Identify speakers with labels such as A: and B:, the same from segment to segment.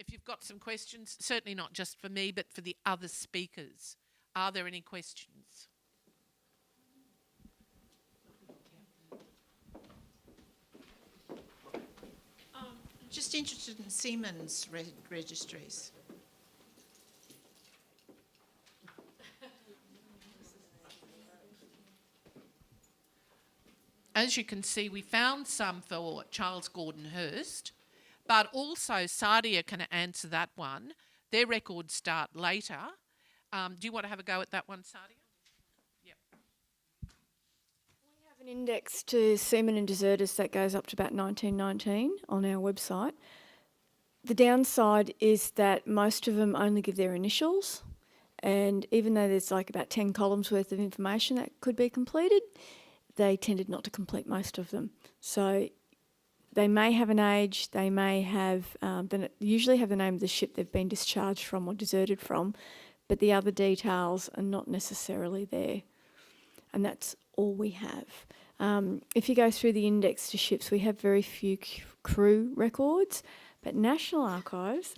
A: if you've got some questions, certainly not just for me, but for the other speakers. Are there any questions?
B: Just interested in Siemens registries.
A: As you can see, we found some for Charles Gordon Hurst, but also Saadia can answer that one. Their records start later. Do you want to have a go at that one, Saadia? Yep.
C: We have an index to seamen and deserters that goes up to about 1919 on our website. The downside is that most of them only give their initials, and even though there's like about 10 columns worth of information that could be completed, they tended not to complete most of them. So they may have an age, they may have, usually have the name of the ship they've been discharged from or deserted from, but the other details are not necessarily there. And that's all we have. If you go through the index to ships, we have very few crew records, but National Archives,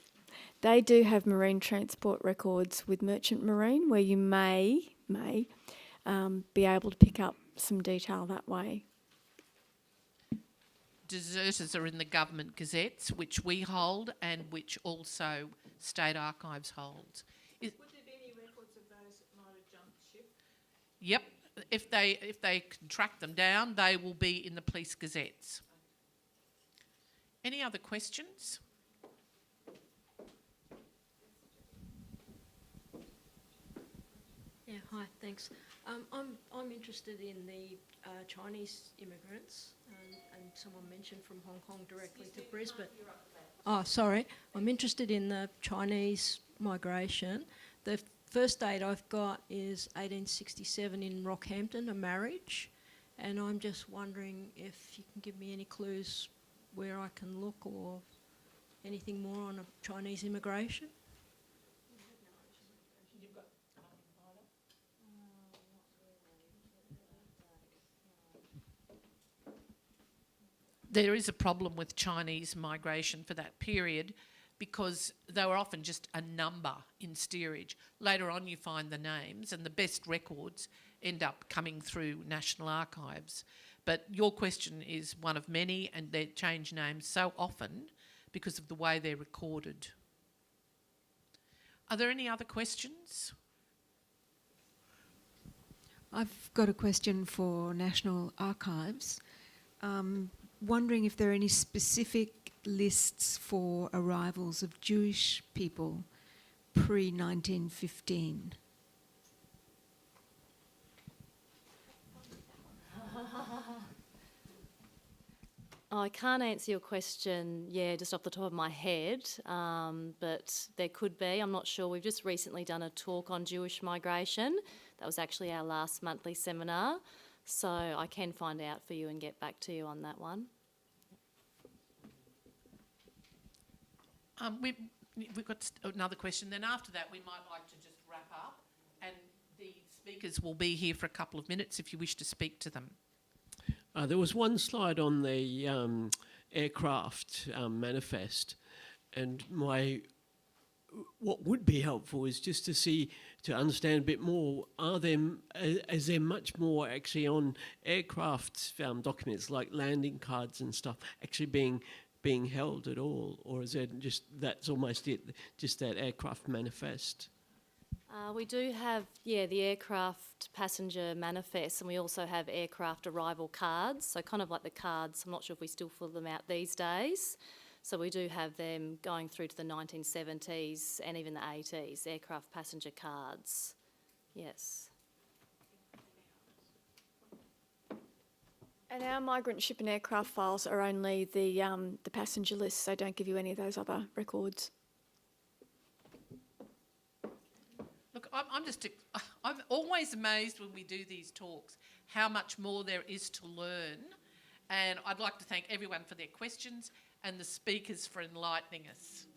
C: they do have marine transport records with Merchant Marine, where you may be able to pick up some detail that way.
A: Deserters are in the government gazettes, which we hold and which also State Archives holds.
D: Would there be any records of those that might have jumped ship?
A: Yep, if they can track them down, they will be in the police gazettes. Any other questions?
E: Yeah, hi, thanks. I'm interested in the Chinese immigrants, and someone mentioned from Hong Kong directly to Brisbane. Oh, sorry. I'm interested in the Chinese migration. The first date I've got is 1867 in Rockhampton, a marriage, and I'm just wondering if you can give me any clues where I can look or anything more on a Chinese immigration.
A: There is a problem with Chinese migration for that period because they were often just a number in steerage. Later on you find the names, and the best records end up coming through National Archives. But your question is one of many, and they change names so often because of the way they're recorded. Are there any other questions?
F: I've got a question for National Archives. Wondering if there are any specific lists for arrivals of Jewish people pre-1915.
G: I can't answer your question, just off the top of my head, but there could be. I'm not sure. We've just recently done a talk on Jewish migration. That was actually our last monthly seminar. So I can find out for you and get back to you on that one.
A: We've got another question. Then after that, we might like to just wrap up, and the speakers will be here for a couple of minutes if you wish to speak to them.
H: There was one slide on the aircraft manifest, and what would be helpful is just to understand a bit more. Is there much more actually on aircraft documents like landing cards and stuff actually being held at all, or is it just that's almost it, just that aircraft manifest?
G: We do have, the aircraft passenger manifest, and we also have aircraft arrival cards, so kind of like the cards. I'm not sure if we still fill them out these days. So we do have them going through to the 1970s and even the 80s, aircraft passenger cards. Yes.
C: And our migrant ship and aircraft files are only the passenger list, so don't give you any of those other records.
A: Look, I'm always amazed when we do these talks how much more there is to learn, and I'd like to thank everyone for their questions and the speakers for enlightening us.